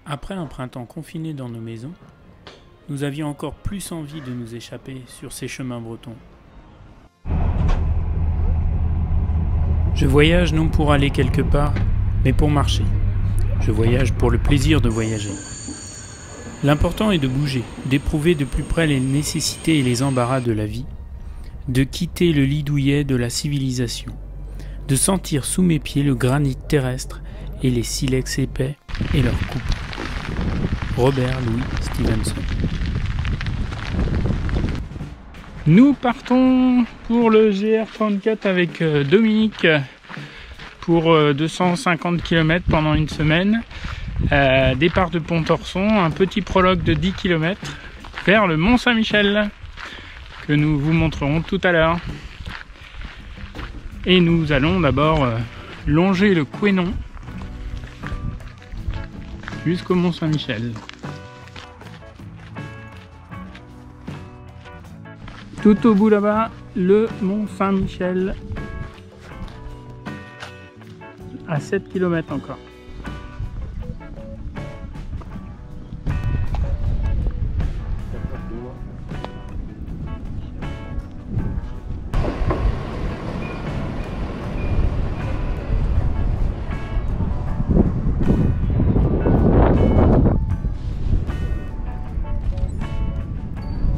Après un printemps confiné dans nos maisons, nous avions encore plus envie de nous échapper sur ces chemins bretons. Je voyage non pour aller quelque part, mais pour marcher. Je voyage pour le plaisir de voyager. L'important est de bouger, d'éprouver de plus près les nécessités et les embarras de la vie, de quitter le lit douillet de la civilisation, de sentir sous mes pieds le granit terrestre et les silex épais et leurs coupes. Robert Louis Stevenson. Nous partons pour le GR34 avec Dominique pour 250 km pendant une semaine. Départ de Pontorson, un petit prologue de 10 km vers le Mont Saint-Michel que nous vous montrerons tout à l'heure. Et nous allons d'abord longer le Couesnon jusqu'au Mont Saint-Michel. Tout au bout là-bas, le Mont Saint-Michel, à 7 km encore.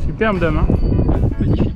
Superbe dame, hein. Magnifique.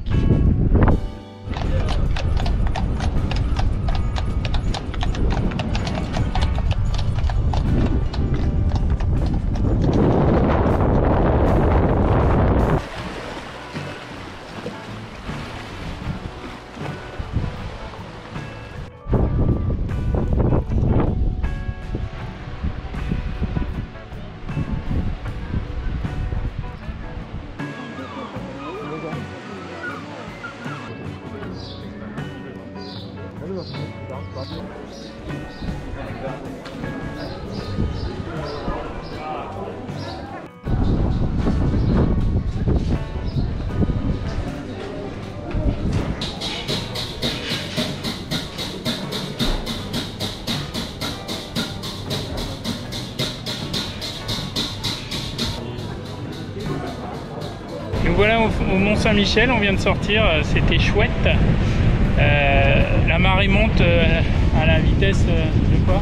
Nous voilà au Mont Saint-Michel, on vient de sortir, c'était chouette. La marée monte à la vitesse de quoi?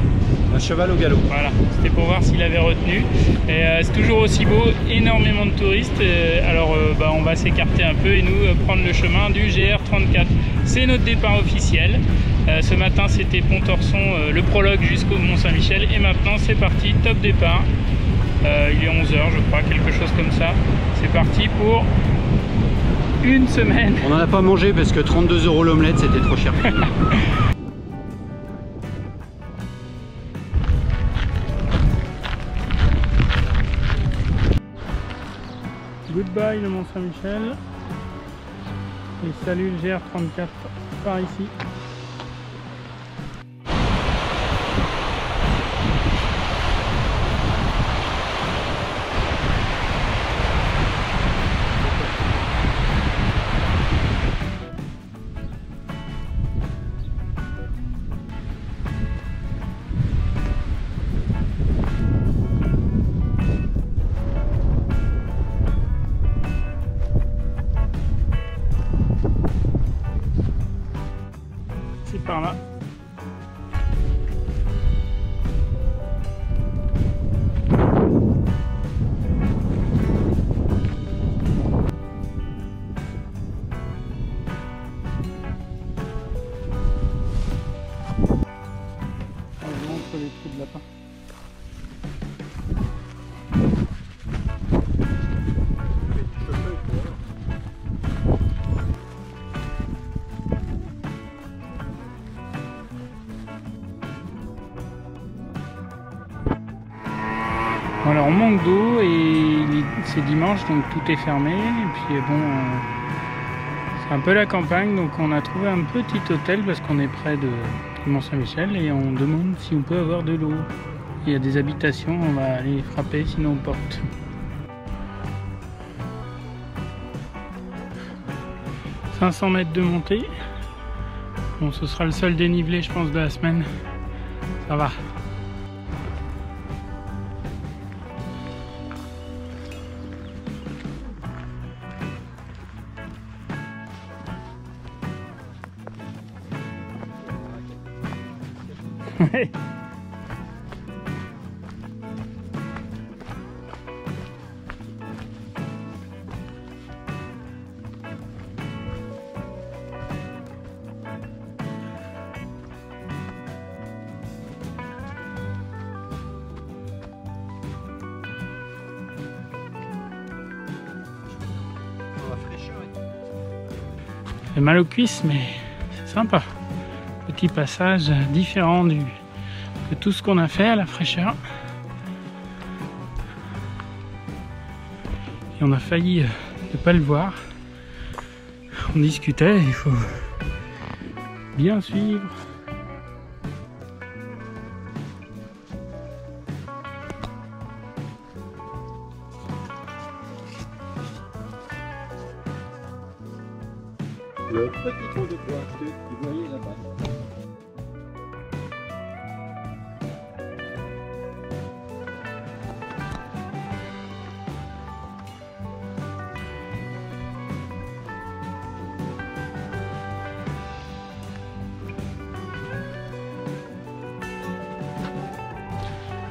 Un cheval au galop. Voilà, c'était pour voir s'il avait retenu. C'est toujours aussi beau, énormément de touristes. Alors on va s'écarter un peu et nous prendre le chemin du GR34. C'est notre départ officiel. Ce matin c'était Pontorson, le prologue jusqu'au Mont Saint-Michel. Et maintenant c'est parti, top départ. Il est 11 h je crois, quelque chose comme ça. C'est parti pour une semaine. On n'en a pas mangé parce que 32 € l'omelette c'était trop cher. Goodbye le Mont Saint-Michel. Et salut le GR34 par ici. Par là. On montre les trous de lapin. Alors on manque d'eau et c'est dimanche donc tout est fermé et puis bon c'est un peu la campagne donc on a trouvé un petit hôtel parce qu'on est près de Mont-Saint-Michel et on demande si on peut avoir de l'eau. Il y a des habitations, on va aller frapper sinon on porte. 500 mètres de montée. Bon, ce sera le seul dénivelé je pense de la semaine. Ça va. J'ai mal aux cuisses, mais c'est sympa. Petit passage différent de tout ce qu'on a fait à la fraîcheur. Et on a failli ne pas le voir. On discutait, il faut bien suivre. Le petit trou de poids que vous voyez là-bas.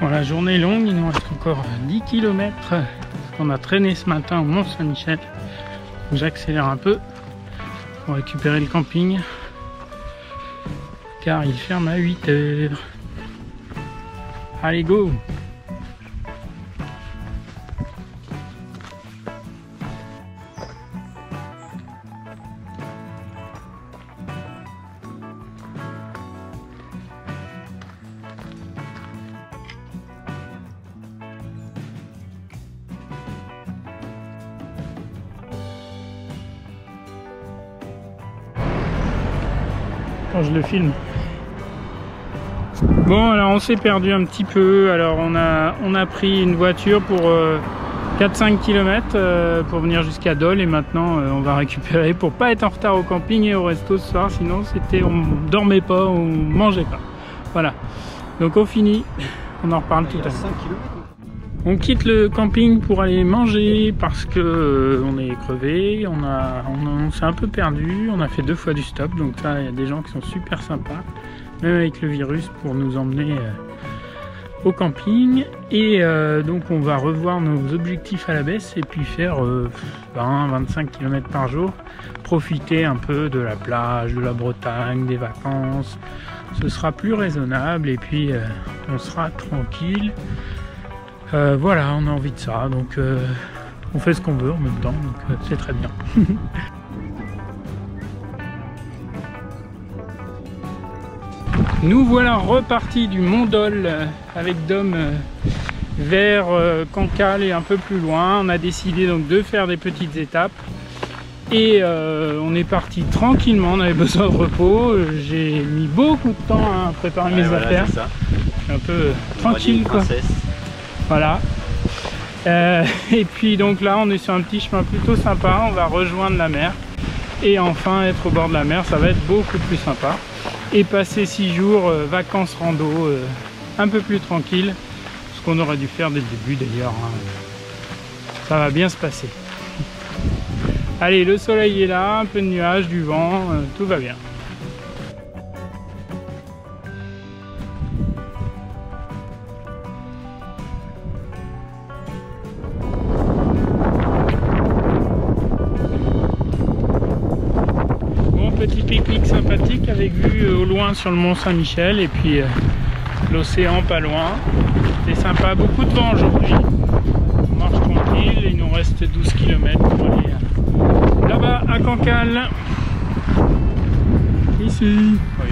Bon, la journée est longue, il nous reste encore 10 km qu'on a traîné ce matin au Mont-Saint-Michel. J'accélère un peu pour récupérer le camping car il ferme à 8 h. Allez, go! Quand je le filme. Bon, alors on s'est perdu un petit peu. Alors on a pris une voiture pour 4-5 km pour venir jusqu'à Dole, et maintenant on va récupérer pour pas être en retard au camping et au resto ce soir, sinon on dormait pas, on mangeait pas. Voilà. Donc on finit, on en reparle tout à l'heure. On quitte le camping pour aller manger parce que on est crevé, on s'est un peu perdu, on a fait 2 fois du stop, donc là il y a des gens qui sont super sympas, même avec le virus, pour nous emmener au camping. Et donc on va revoir nos objectifs à la baisse et puis faire 20-25 km par jour, profiter un peu de la plage, de la Bretagne, des vacances. Ce sera plus raisonnable et puis on sera tranquille. Voilà, on a envie de ça, donc on fait ce qu'on veut en même temps, donc c'est très bien. Nous voilà repartis du Mont Dole avec Dom vers Cancale et un peu plus loin. On a décidé donc de faire des petites étapes et on est parti tranquillement, on avait besoin de repos. J'ai mis beaucoup de temps à préparer mes affaires. C'est ça. Un peu tranquille quoi. Voilà. Et puis donc là on est sur un petit chemin plutôt sympa, on va rejoindre la mer et enfin être au bord de la mer, ça va être beaucoup plus sympa, et passer 6 jours vacances rando un peu plus tranquille, ce qu'on aurait dû faire dès le début d'ailleurs, hein. Ça va bien se passer. Allez, le soleil est là, un peu de nuages, du vent, tout va bien. Petit pique-nique sympathique avec vue au loin sur le Mont Saint-Michel et puis l'océan pas loin. C'est sympa, beaucoup de vent aujourd'hui. On marche tranquille, il nous reste 12 km pour aller là-bas à Cancale. Ici. Oui.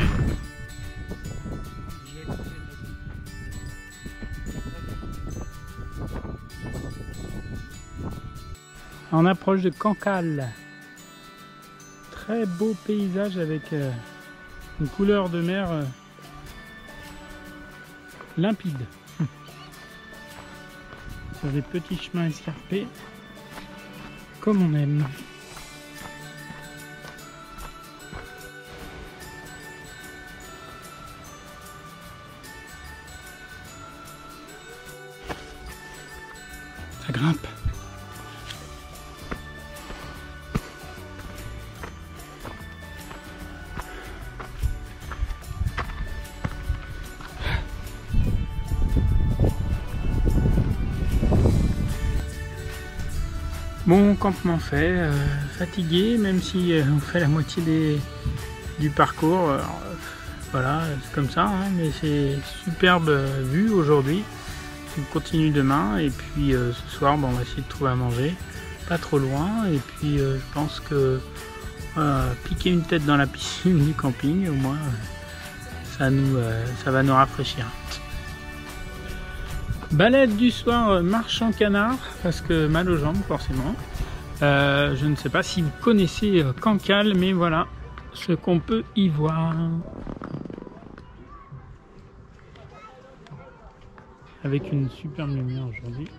On approche de Cancale. Très beau paysage avec une couleur de mer limpide. Sur des petits chemins escarpés, comme on aime. Ça grimpe. Bon, campement fait, fatigué, même si on fait la moitié du parcours. Alors, voilà, c'est comme ça, hein, mais c'est superbe vue aujourd'hui. On continue demain et puis ce soir, bon, on va essayer de trouver à manger, pas trop loin. Et puis je pense que piquer une tête dans la piscine du camping, au moins, ça va nous rafraîchir. Balade du soir, marche en canard, parce que mal aux jambes forcément. Je ne sais pas si vous connaissez Cancale, mais voilà ce qu'on peut y voir. Avec une superbe lumière aujourd'hui.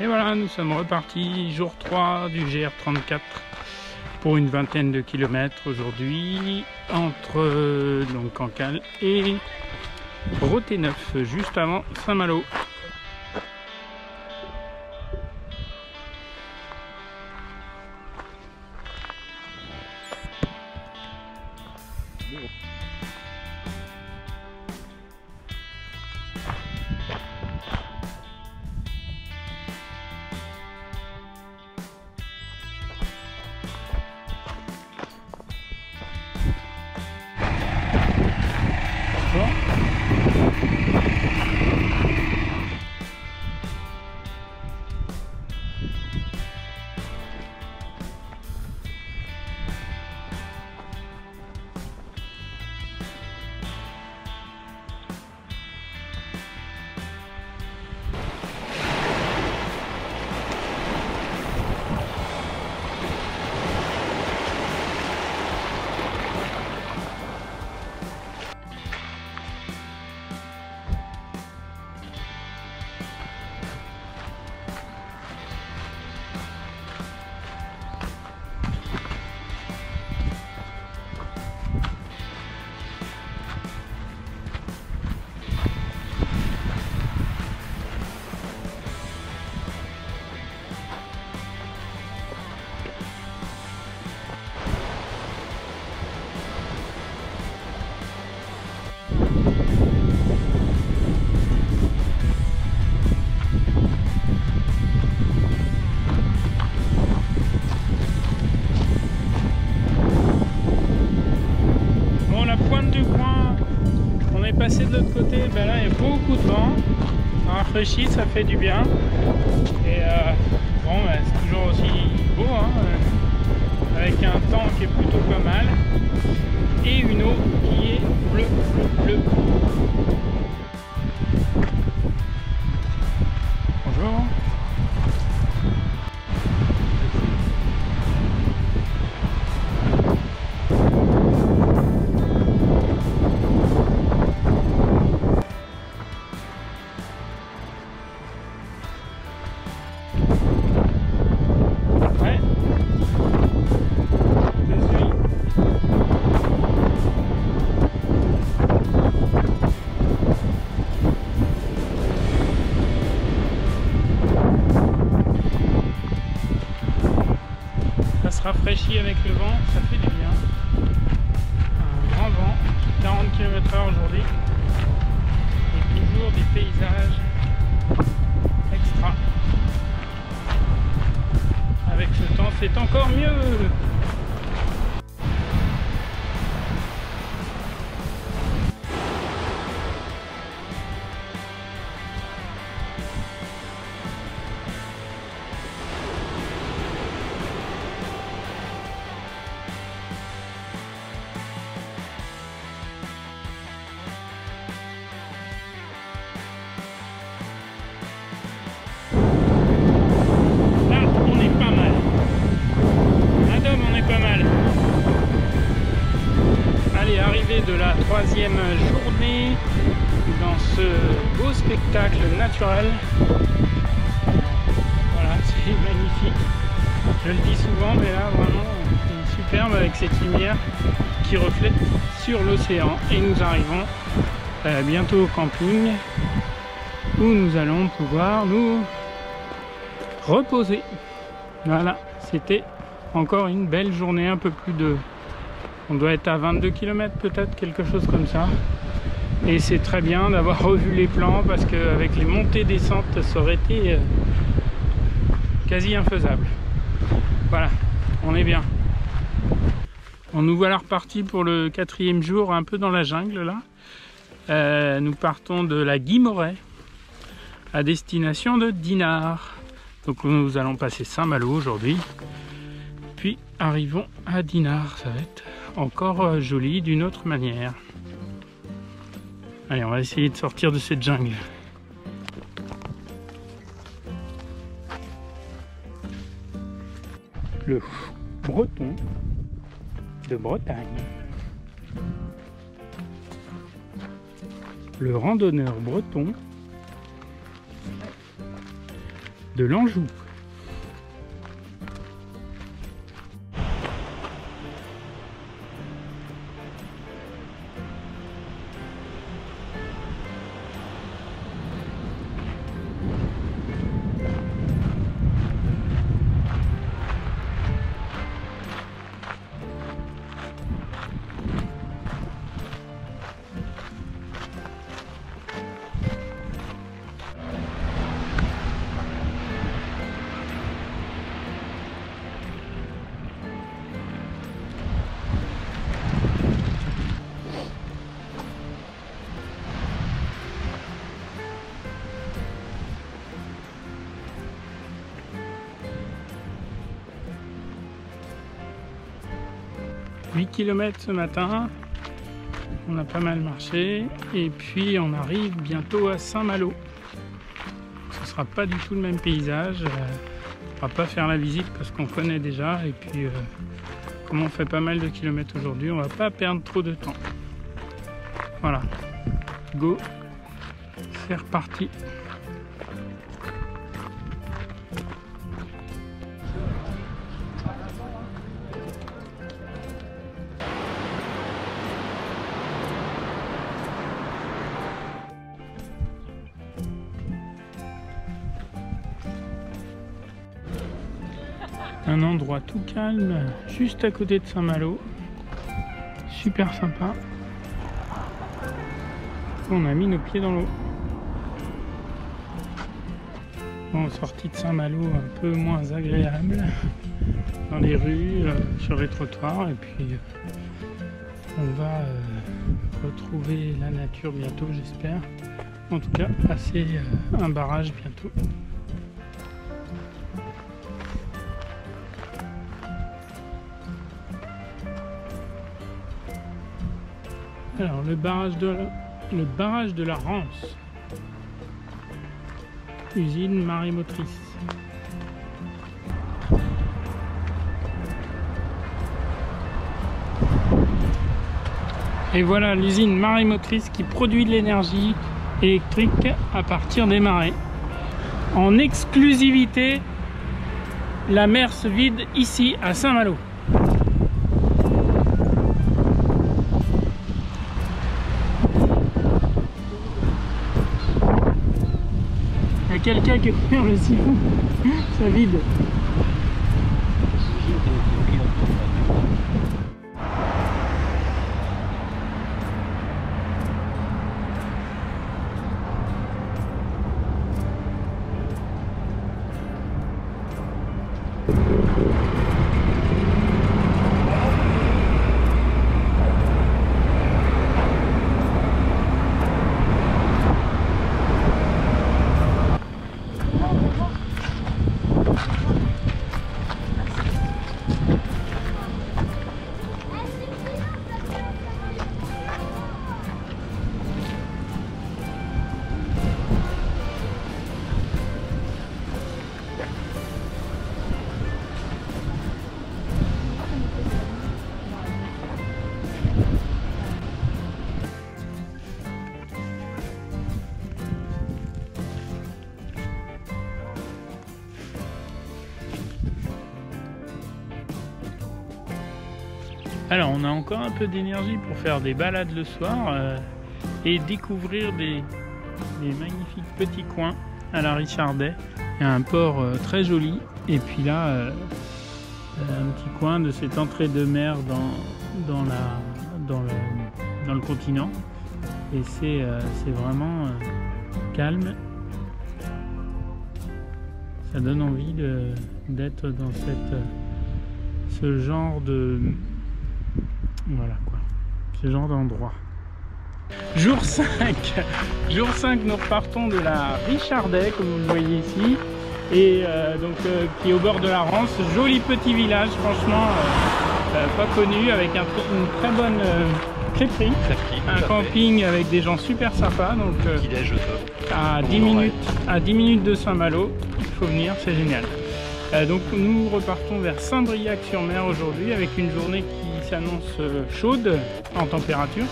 Et voilà, nous sommes repartis, jour 3 du GR34 pour une vingtaine de kilomètres aujourd'hui entre donc Cancale et Roté-Neuf, juste avant Saint-Malo. Passer de l'autre côté, ben là il y a beaucoup de vent, ça rafraîchit, ça fait du bien et bon ben, c'est toujours aussi beau hein, avec un temps qui est plutôt pas mal et une eau qui est bleue. Bonjour. Rafraîchit avec le vent, ça fait du bien. Un grand vent, 40 km/h aujourd'hui. Et toujours des paysages extra. Avec ce temps, c'est encore mieux. De la troisième journée dans ce beau spectacle naturel. Voilà, c'est magnifique. Je le dis souvent, mais là vraiment c'est superbe avec cette lumière qui reflète sur l'océan. Et nous arrivons bientôt au camping où nous allons pouvoir nous reposer. Voilà, c'était encore une belle journée, un peu plus de On doit être à 22 km peut-être, quelque chose comme ça. Et c'est très bien d'avoir revu les plans parce qu'avec les montées-descentes, ça aurait été quasi infaisable. Voilà, on est bien. Bon, nous voilà repartis pour le 4e jour, un peu dans la jungle là. Nous partons de la Guimerey à destination de Dinard. Donc nous allons passer Saint-Malo aujourd'hui. Puis arrivons à Dinard, ça va être encore joli d'une autre manière. Allez, on va essayer de sortir de cette jungle. Le breton de Bretagne. Le randonneur breton de l'Anjou. « 8 km ce matin, on a pas mal marché et puis on arrive bientôt à Saint-Malo. Ce sera pas du tout le même paysage, on va pas faire la visite parce qu'on connaît déjà et puis comme on fait pas mal de kilomètres aujourd'hui, on va pas perdre trop de temps. Voilà, go, c'est reparti. Un endroit tout calme, juste à côté de Saint-Malo. Super sympa. On a mis nos pieds dans l'eau. Bon, sortie de Saint-Malo un peu moins agréable. Dans les rues, sur les trottoirs. Et puis on va retrouver la nature bientôt, j'espère. En tout cas, passer un barrage bientôt. Alors le barrage de la Rance, usine marémotrice. Et voilà l'usine marémotrice qui produit de l'énergie électrique à partir des marées. En exclusivité, la mer se vide ici à Saint-Malo. Il y a quelqu'un qui a ouvert le siphon, ça vide. Alors on a encore un peu d'énergie pour faire des balades le soir et découvrir des magnifiques petits coins à la Richardet. Il y a un port très joli et puis là un petit coin de cette entrée de mer dans le continent. Et c'est vraiment calme. Ça donne envie d'être dans ce genre de... Voilà quoi, ce genre d'endroit. Jour 5. Jour 5, nous repartons de la Richardaie, comme vous le voyez ici. Et qui est au bord de la Rance. Joli petit village, franchement, pas connu, avec une très bonne crêperie. Un camping avec des gens super sympas. Donc à 10 minutes de Saint-Malo, il faut venir, c'est génial. Donc nous repartons vers Saint-Briac-sur-Mer aujourd'hui avec une journée qui s'annonce chaude en température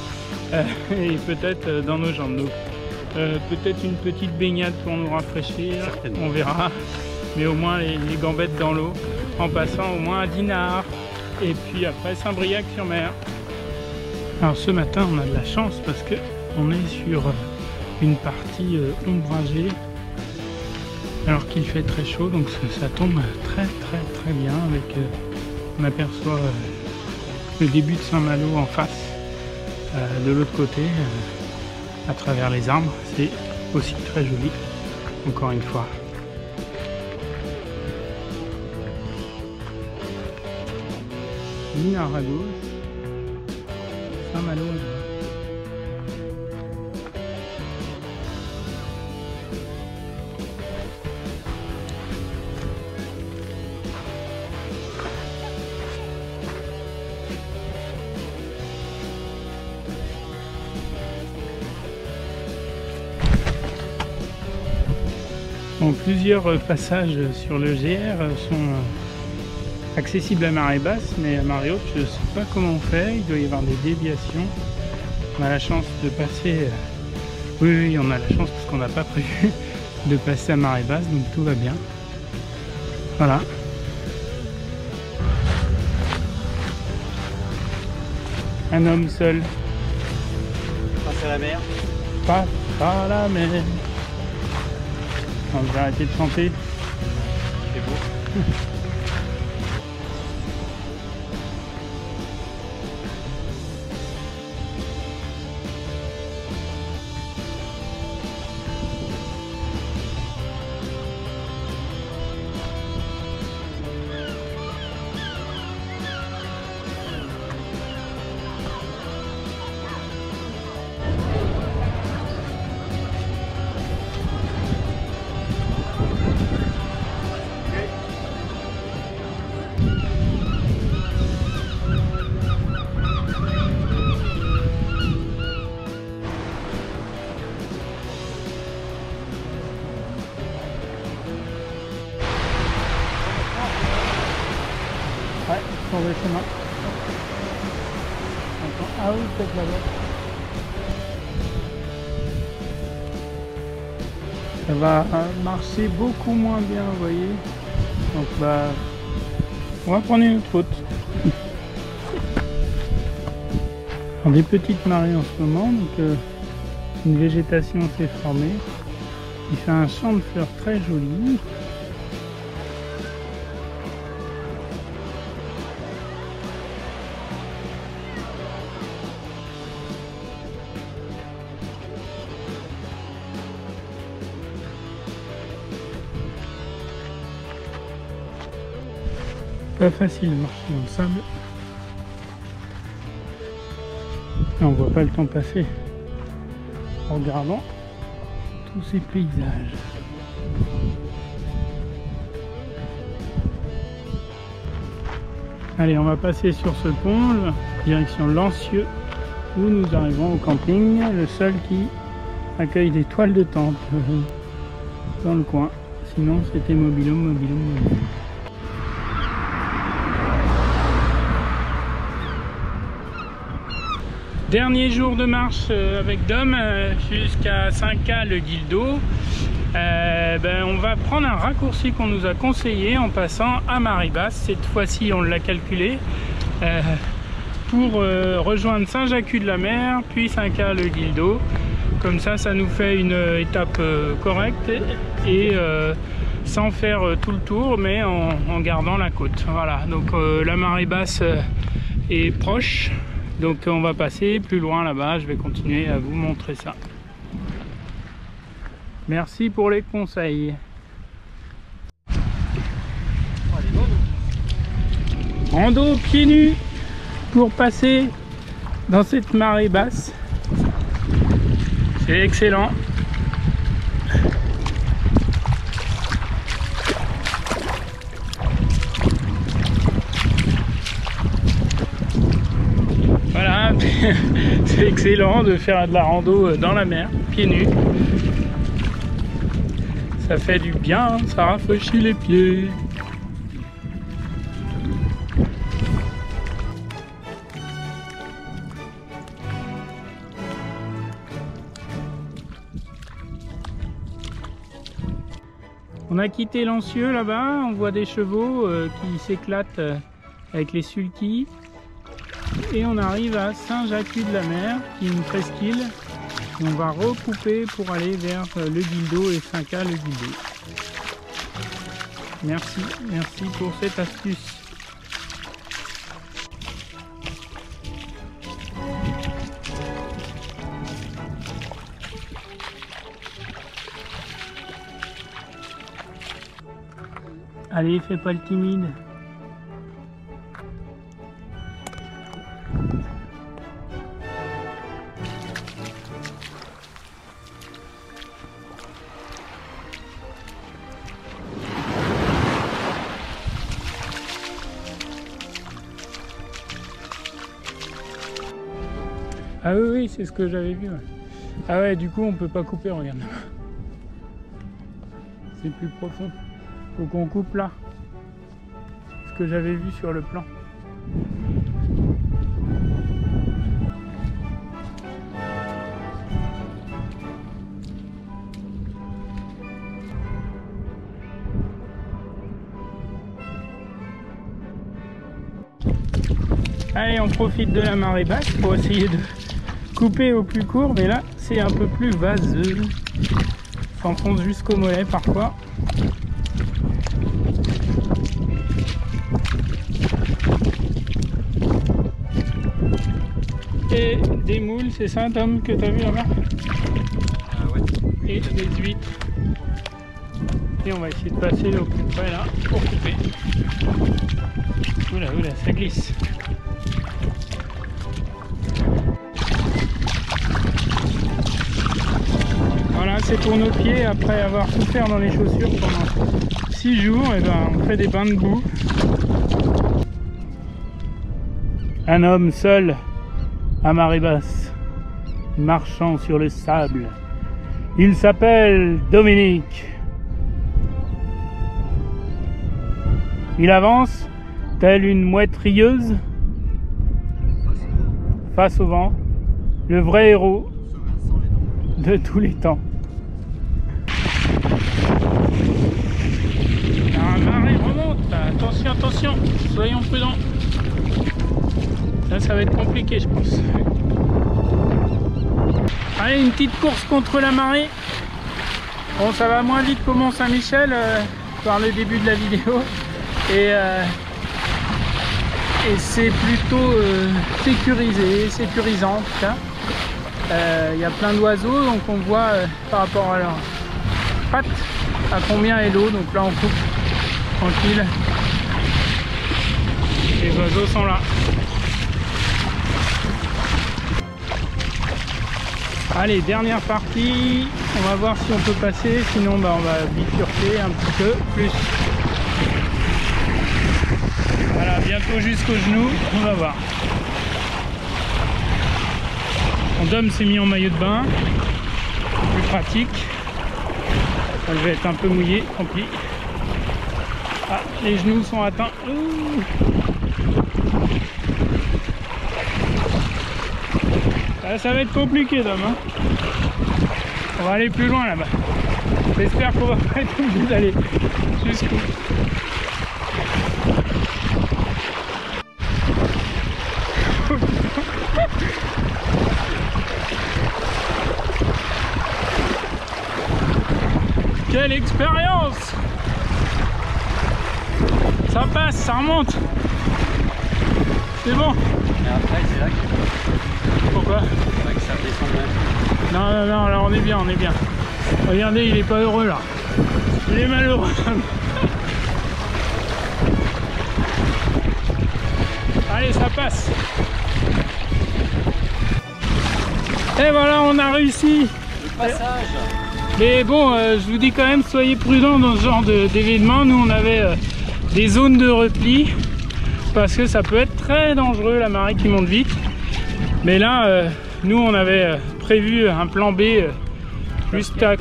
et peut-être dans nos jambes. Donc peut-être une petite baignade pour nous rafraîchir, on verra. Mais au moins les gambettes dans l'eau en passant au moins à Dinard et puis après Saint-Briac-sur-Mer. Alors ce matin on a de la chance parce que on est sur une partie ombragée alors qu'il fait très chaud, donc ça tombe très bien avec on aperçoit le début de Saint-Malo en face de l'autre côté à travers les arbres. C'est aussi très joli, encore une fois. Dinard à gauche, Saint-Malo à droite. Bon, plusieurs passages sur le GR sont accessibles à marée basse, mais à marée haute, je ne sais pas comment on fait. Il doit y avoir des déviations. On a la chance de passer... Oui, on a la chance parce qu'on n'a pas prévu de passer à marée basse, donc tout va bien. Voilà. Un homme seul. Face à la mer. Face à la mer. Non, je vais arrêter de chanter. C'est beau. Ouais, changer le chemin. Ah oui, peut-être là-bas. Ça va marcher beaucoup moins bien, vous voyez. Donc bah, on va prendre une autre route. Alors, des petites marées en ce moment, donc une végétation s'est formée. Il fait un champ de fleurs très joli. Pas facile de marcher dans le sable. Et on voit pas le temps passer en regardant tous ces paysages. Allez, on va passer sur ce pont, direction Lancieux, où nous arrivons au camping, le seul qui accueille des toiles de tente dans le coin. Sinon c'était mobil-home. Dernier jour de marche avec Dom jusqu'à Saint-Cas le Guildo. On va prendre un raccourci qu'on nous a conseillé en passant à marée basse. Cette fois-ci on l'a calculé pour rejoindre Saint-Jacques-de-la-Mer puis Saint-Cas le Guildo. Comme ça nous fait une étape correcte et sans faire tout le tour, mais en gardant la côte. Voilà, donc la marée basse est proche, donc on va passer plus loin là-bas. Je vais continuer à vous montrer ça. Merci pour les conseils. Rando pieds nus pour passer dans cette marée basse. C'est excellent. Voilà, c'est excellent de faire de la rando dans la mer, pieds nus. Ça fait du bien, ça rafraîchit les pieds. On a quitté Lancieux là-bas, on voit des chevaux qui s'éclatent avec les sulky. Et on arrive à Saint-Jacques-de-la-Mer, qui est une presqu'île. On va recouper pour aller vers le Guildo et Saint-Cas le Guildo. Merci pour cette astuce. Allez, fais pas le timide. Ah oui, c'est ce que j'avais vu. Ouais. Ah ouais, du coup on peut pas couper, regarde. C'est plus profond. Faut qu'on coupe là. Ce que j'avais vu sur le plan. Allez, on profite de la marée basse pour essayer de couper au plus court, mais là c'est un peu plus vaseux. Ça enfonce jusqu'au mollet parfois. Et des moules, c'est ça Tom que tu as vu là-bas? Ouais. Et des huîtres. Et on va essayer de passer au plus près là pour couper. Oula, oula, ça glisse. Voilà, c'est pour nos pieds. Après avoir souffert dans les chaussures pendant 6 jours, et ben, on fait des bains de boue. Un homme seul à marée basse, marchant sur le sable. Il s'appelle Dominique. Il avance telle une mouette rieuse face au vent, le vrai héros de tous les temps. La marée remonte, attention, attention, soyons prudents. Là, ça va être compliqué, je pense. Allez, une petite course contre la marée. Bon, ça va moins vite qu'au Mont-Saint-Michel par le début de la vidéo. Et c'est plutôt sécurisant en tout cas. Il y a plein d'oiseaux, donc on voit par rapport à leur pattes à combien est l'eau. Donc là on coupe tranquille. Les oiseaux sont là. Allez, dernière partie. On va voir si on peut passer, sinon bah, on va bifurquer un petit peu plus. Voilà, bientôt jusqu'au genou, on va voir. Mon Dom s'est mis en maillot de bain, plus pratique. Je vais être un peu mouillé, tant pis. Ah, les genoux sont atteints. Ça va être compliqué, Dom. Hein. On va aller plus loin là-bas. J'espère qu'on va pas être obligé d'aller jusqu'au... quelle expérience! Ça passe, ça remonte. C'est bon. Et après, c'est là que, Pourquoi? c'est là que ça descend même. Non, non, non, là on est bien, on est bien. Regardez, il est pas heureux là. Il est malheureux. Allez, ça passe. Et voilà, on a réussi. Le passage. Mais bon, je vous dis quand même, soyez prudents dans ce genre d'événement. Nous, on avait des zones de repli parce que ça peut être très dangereux, la marée qui monte vite. Mais là, nous, on avait prévu un plan B juste à...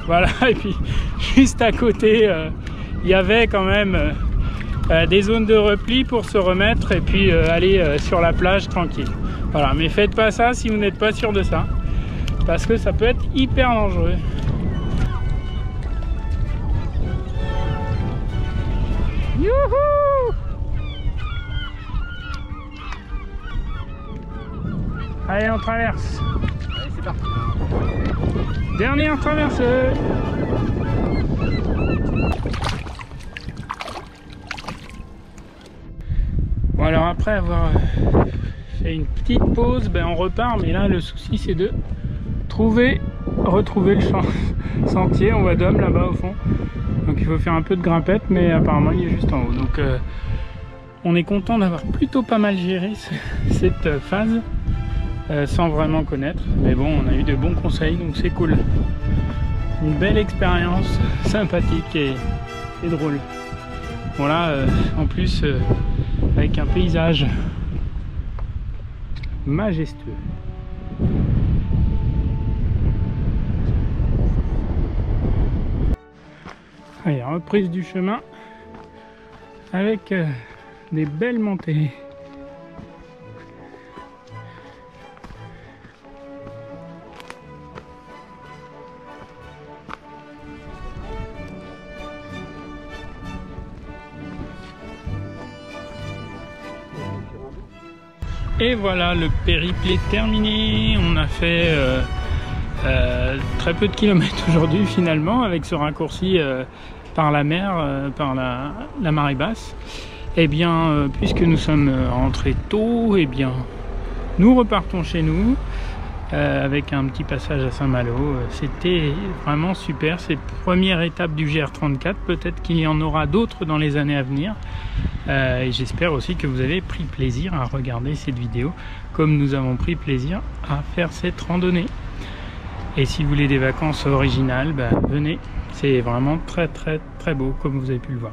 Voilà, et puis juste à côté, il y avait quand même des zones de repli pour se remettre et puis aller sur la plage tranquille. Voilà, mais faites pas ça si vous n'êtes pas sûr de ça, parce que ça peut être hyper dangereux. Youhou! Allez, on traverse. Allez, c'est parti. Dernière traversée. Bon, alors après avoir fait une petite pause, ben on repart, mais là le souci c'est de retrouver le sentier. On voit Dom là-bas au fond, donc il faut faire un peu de grimpette, mais apparemment il est juste en haut, donc on est content d'avoir plutôt pas mal géré cette phase sans vraiment connaître, mais bon, on a eu de bons conseils, donc c'est cool. Une belle expérience, sympathique et drôle. Voilà, en plus avec un paysage majestueux. Allez, reprise du chemin avec des belles montées. Et voilà, le périple est terminé. On a fait très peu de kilomètres aujourd'hui finalement, avec ce raccourci par la mer, par la marée basse. Et bien, puisque nous sommes rentrés tôt, et bien, nous repartons chez nous avec un petit passage à Saint-Malo. C'était vraiment super, cette première étape du GR34. Peut-être qu'il y en aura d'autres dans les années à venir. Et j'espère aussi que vous avez pris plaisir à regarder cette vidéo comme nous avons pris plaisir à faire cette randonnée. Et si vous voulez des vacances originales, venez, c'est vraiment très beau comme vous avez pu le voir.